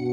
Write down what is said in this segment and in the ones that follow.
Good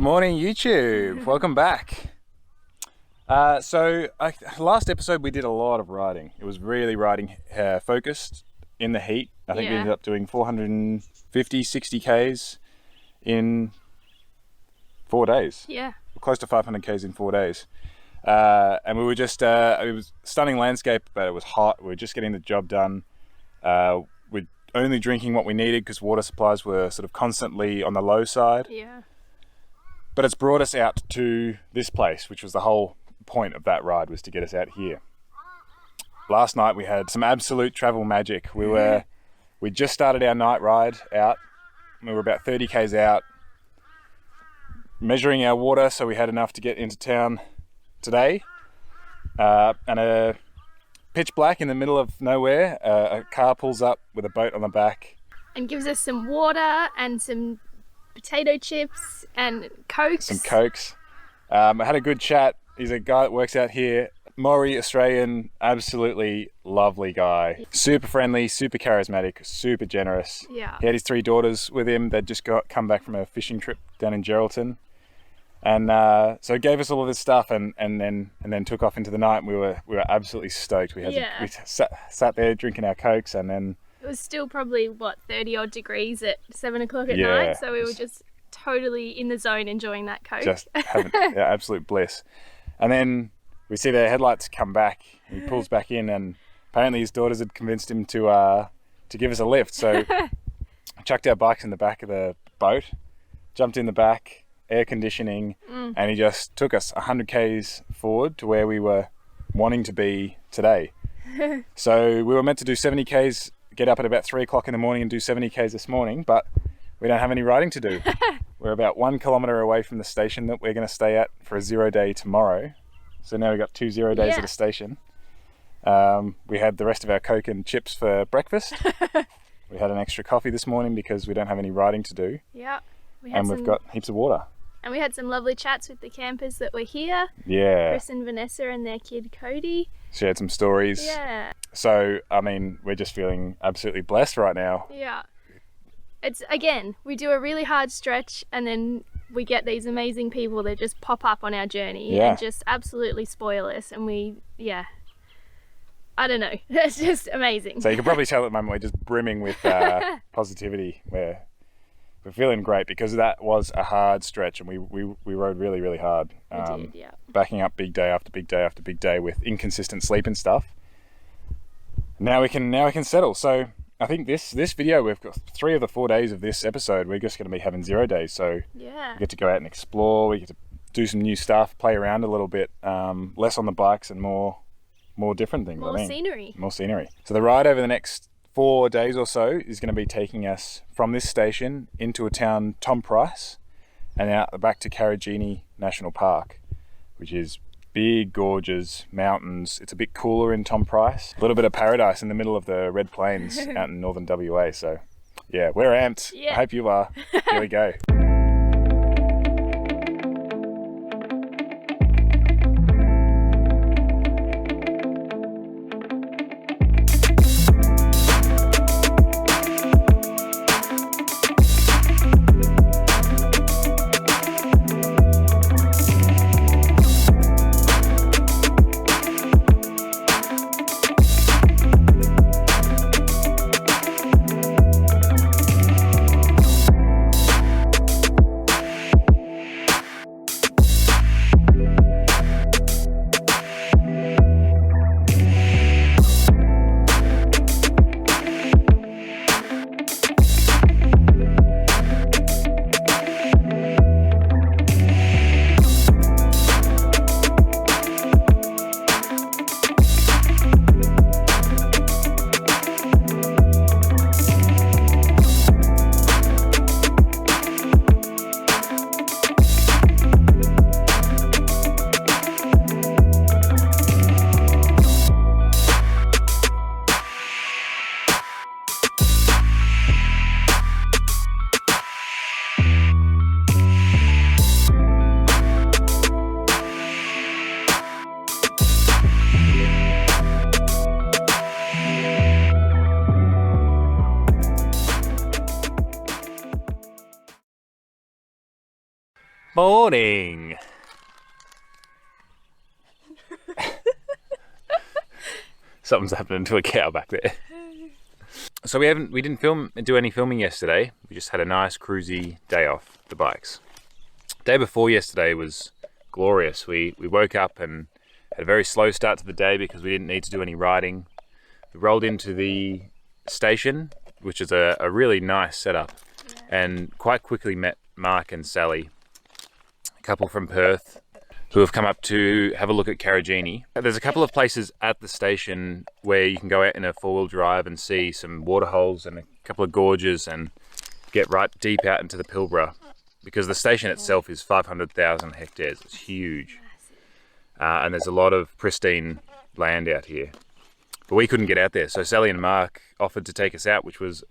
morning, YouTube. Welcome back. Last episode we did a lot of riding. It was really riding focused in the heat. I think we ended up doing 450, 60 Ks in 4 days. Yeah. Close to 500 Ks in 4 days. And we were just, it was a stunning landscape, but it was hot. We were just getting the job done. We're only drinking what we needed because water supplies were sort of constantly on the low side. Yeah. But it's brought us out to this place, which was the whole point of that ride, was to get us out here. Last night we had some absolute travel magic. We just started our night ride out. We were about 30 Ks out, measuring our water so we had enough to get into town today. And a pitch black in the middle of nowhere, a car pulls up with a boat on the back. And gives us some water and some potato chips and Cokes. Some Cokes. I had a good chat. He's a guy that works out here. Maori, Australian, absolutely lovely guy. Super friendly, super charismatic, super generous. Yeah. He had his 3 daughters with him. They'd just come back from a fishing trip down in Geraldton. And so he gave us all of this stuff and then took off into the night. And we were absolutely stoked. We sat there drinking our Cokes, and then it was still probably 30 odd degrees at 7 o'clock at night, so we were just totally in the zone enjoying that Coke. Just having absolute bliss. And then we see their headlights come back. He pulls back in, and apparently his daughters had convinced him to give us a lift. So chucked our bikes in the back of the boat, jumped in the back, air conditioning, and he just took us 100 Ks forward to where we were wanting to be today. So we were meant to do 70 Ks, get up at about 3 o'clock in the morning and do 70 Ks this morning, but we don't have any riding to do. We're about 1 kilometre away from the station that we're going to stay at for a 0 day tomorrow. So now we've got 2 0 days at a station. We had the rest of our Coke and chips for breakfast. We had an extra coffee this morning because we don't have any riding to do. Yeah. We've got heaps of water. And we had some lovely chats with the campers that were here. Yeah. Chris and Vanessa and their kid Cody. Shared some stories. Yeah. So, I mean, we're just feeling absolutely blessed right now. Yeah. It's, again, we do a really hard stretch and then we get these amazing people that just pop up on our journey and just absolutely spoil us. And I don't know, it's just amazing. So you can probably tell at the moment we're just brimming with positivity. We're feeling great because that was a hard stretch, and we rode really, really hard. We did, yeah. Backing up big day after big day after big day with inconsistent sleep and stuff. Now we can settle. So I think this video, we've got 3 of the 4 days of this episode, we're just going to be having 0 days. So we get to go out and explore, we get to do some new stuff, play around a little bit, less on the bikes and more different things. More scenery. More scenery. So the ride over the next 4 days or so is going to be taking us from this station into a town, Tom Price, and out back to Karijini National Park, which is big gorges, mountains. It's a bit cooler in Tom Price. A little bit of paradise in the middle of the Red Plains out in northern WA. So yeah, we're amped. I hope you are. Here we go. Morning. Something's happening to a cow back there. So we didn't do any filming yesterday. We just had a nice cruisy day off the bikes. Day before yesterday was glorious. We woke up and had a very slow start to the day because we didn't need to do any riding. We rolled into the station, which is a really nice setup, and quite quickly met Mark and Sally, a couple from Perth, who have come up to have a look at Karijini. There's a couple of places at the station where you can go out in a four-wheel drive and see some waterholes and a couple of gorges and get right deep out into the Pilbara, because the station itself is 500,000 hectares. It's huge. And there's a lot of pristine land out here. But we couldn't get out there, so Sally and Mark offered to take us out, which was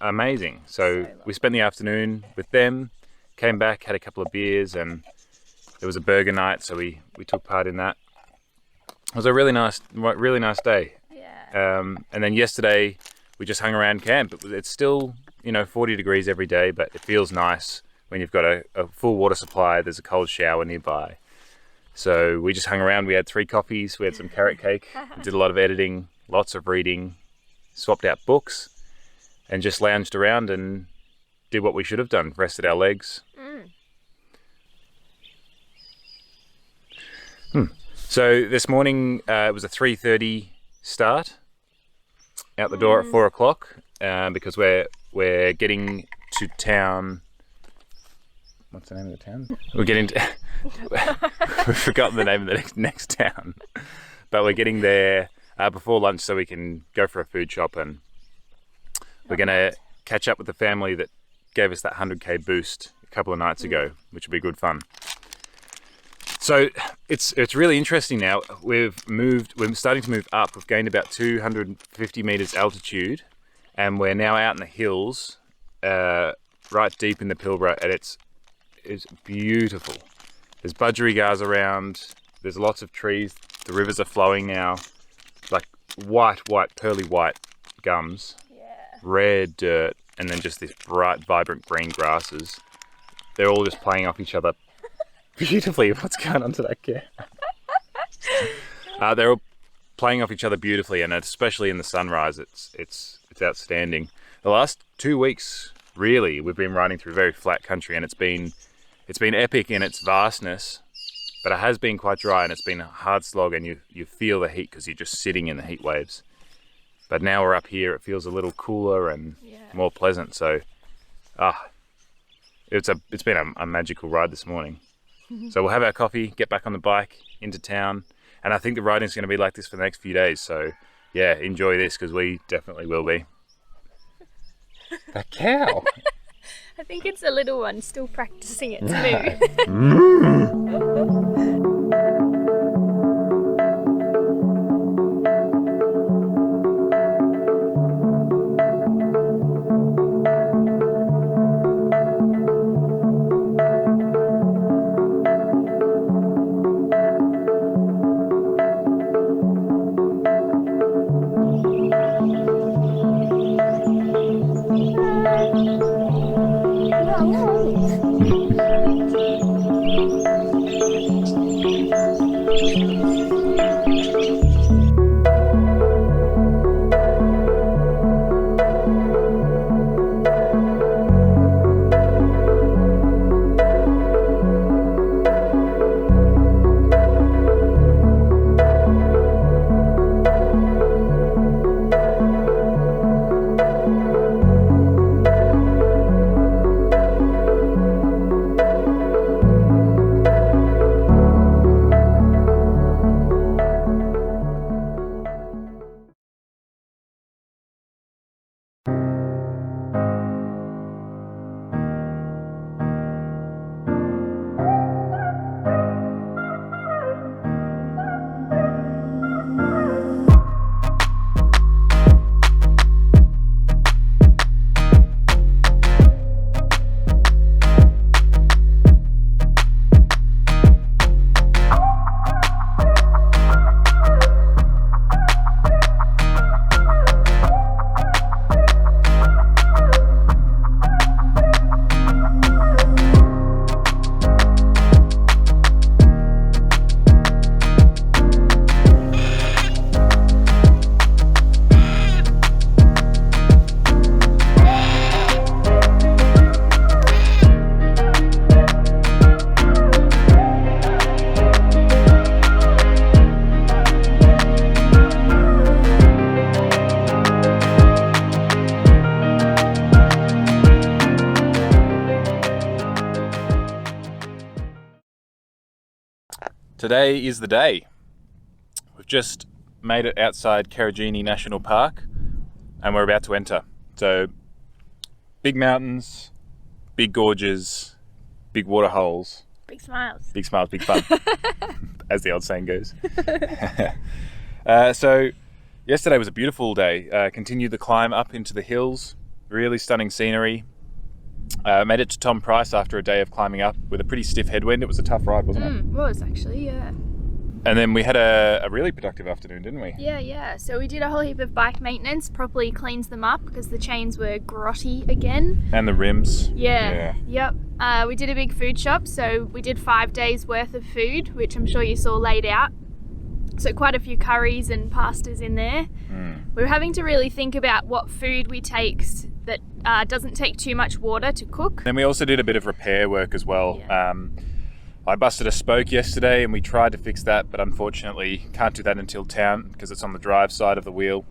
amazing. So we spent the afternoon with them, came back, had a couple of beers, and there was a burger night, so we took part in that. It was a really nice day. Yeah. And then yesterday we just hung around camp. It's still 40 degrees every day, but it feels nice when you've got a full water supply. There's a cold shower nearby. So we just hung around. We had 3 coffees. We had some carrot cake. We did a lot of editing, lots of reading, swapped out books, and just lounged around and did what we should have done, rested our legs. So this morning it was a 3:30 start, out the door at 4 o'clock, because we're getting to town. What's the name of the town? We're getting to we've forgotten the name of the next town, but we're getting there before lunch so we can go for a food shop, and we're going to catch up with the family that gave us that 100k boost a couple of nights ago, which will be good fun. So it's really interesting now. We're starting to move up. We've gained about 250 meters altitude, and we're now out in the hills, right deep in the Pilbara, and it's beautiful. There's budgerigars around. There's lots of trees. The rivers are flowing now, like white, pearly white gums, red dirt, and then just this bright, vibrant green grasses. They're all just playing off each other beautifully. What's going on to that cat? They're all playing off each other beautifully, and especially in the sunrise, it's outstanding. The last 2 weeks, really, we've been riding through very flat country, and it's been epic in its vastness, but it has been quite dry, and it's been a hard slog, and you feel the heat because you're just sitting in the heat waves. But now we're up here, it feels a little cooler and more pleasant. So, it's been a magical ride this morning. So we'll have our coffee, get back on the bike into town, and I think the riding's going to be like this for the next few days. So yeah, enjoy this, because we definitely will be. That cow. I think it's a little one still practicing its move. Today is the day. We've just made it outside Karijini National Park and we're about to enter. So, big mountains, big gorges, big water holes. Big smiles. Big smiles, big fun, as the old saying goes. So, yesterday was a beautiful day. Continued the climb up into the hills, really stunning scenery. Made it to Tom Price after a day of climbing up with a pretty stiff headwind. It was a tough ride, wasn't it? It was actually, yeah. And then we had a really productive afternoon, didn't we? Yeah. So we did a whole heap of bike maintenance, properly cleans them up because the chains were grotty again. And the rims. Yep. We did a big food shop, so we did 5 days worth of food, which I'm sure you saw laid out. So quite a few curries and pastas in there. We were having to really think about what food we take that doesn't take too much water to cook. Then we also did a bit of repair work as well. Yeah. I busted a spoke yesterday and we tried to fix that, but unfortunately can't do that until town because it's on the drive side of the wheel.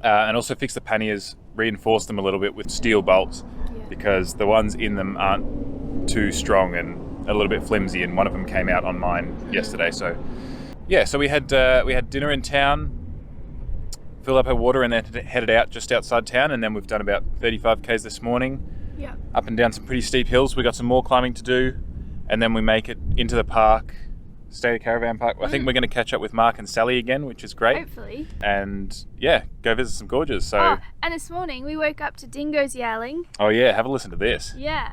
And also fix the panniers, reinforce them a little bit with steel bolts because the ones in them aren't too strong and a little bit flimsy, and one of them came out on mine yesterday. So yeah, so we had dinner in town, filled up our water and then headed out just outside town, and then we've done about 35 k's this morning. Yeah. Up and down some pretty steep hills. We got some more climbing to do, and then we make it into the park, stay at Caravan Park. I think we're going to catch up with Mark and Sally again, which is great. Hopefully. And yeah, go visit some gorges. So. Oh, and this morning we woke up to dingoes yowling. Oh yeah, have a listen to this. Yeah.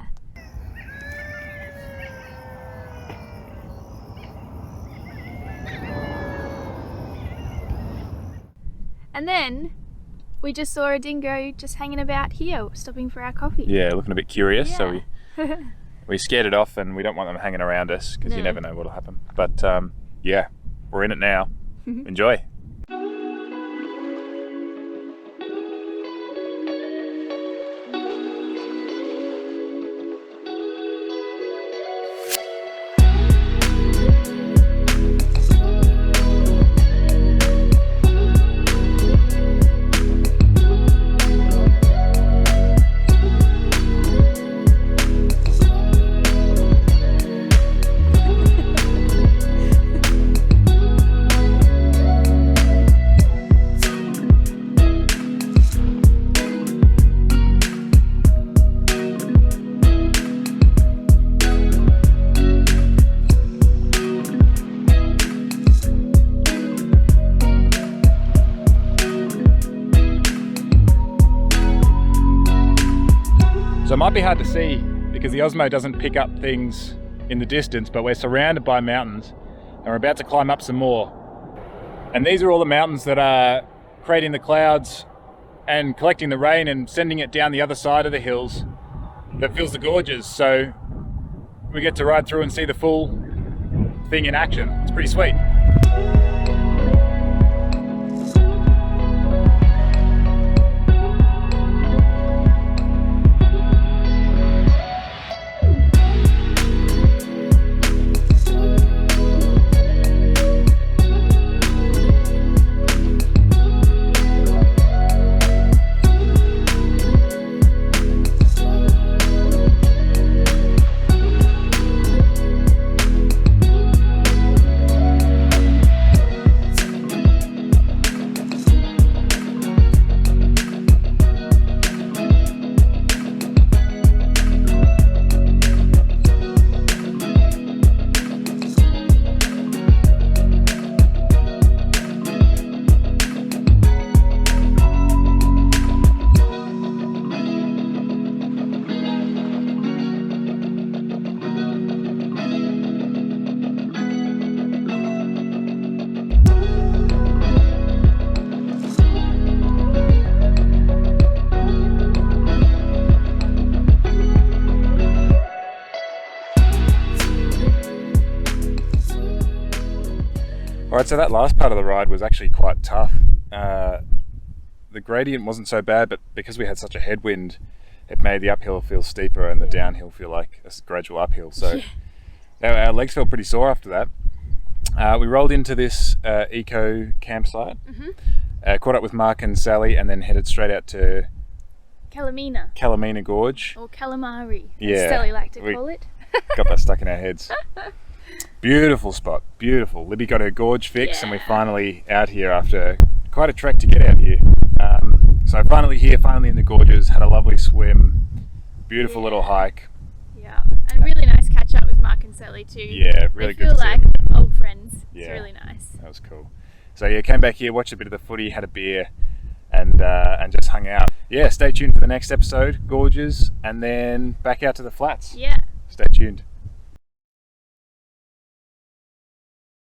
And then we just saw a dingo just hanging about here, stopping for our coffee. Yeah, looking a bit curious. Yeah. So we scared it off, and we don't want them hanging around us because you never know what'll happen. But yeah, we're in it now. Enjoy. So it might be hard to see because the Osmo doesn't pick up things in the distance, but we're surrounded by mountains and we're about to climb up some more. And these are all the mountains that are creating the clouds and collecting the rain and sending it down the other side of the hills that fills the gorges. So we get to ride through and see the full thing in action. It's pretty sweet. Alright, so that last part of the ride was actually quite tough. The gradient wasn't so bad, but because we had such a headwind, it made the uphill feel steeper and the downhill feel like a gradual uphill. So our legs felt pretty sore after that. We rolled into this eco campsite, caught up with Mark and Sally, and then headed straight out to Kalamina Gorge. Or calamari, Yeah, as Sally liked to call it. Got that stuck in our heads. Beautiful spot, beautiful. Libby got her gorge fix, and we're Yeah. finally out here after quite a trek to get out here. So finally here, finally in the gorges, had a lovely swim, beautiful little hike. Yeah, and really nice catch up with Mark and Sally too. Yeah, really They good feel to see like them again. old friends. It's Yeah. really nice. That was cool. So yeah, came back here, watched a bit of the footy, had a beer, and just hung out. Yeah, stay tuned for the next episode, gorges, and then back out to the flats. Yeah. Stay tuned.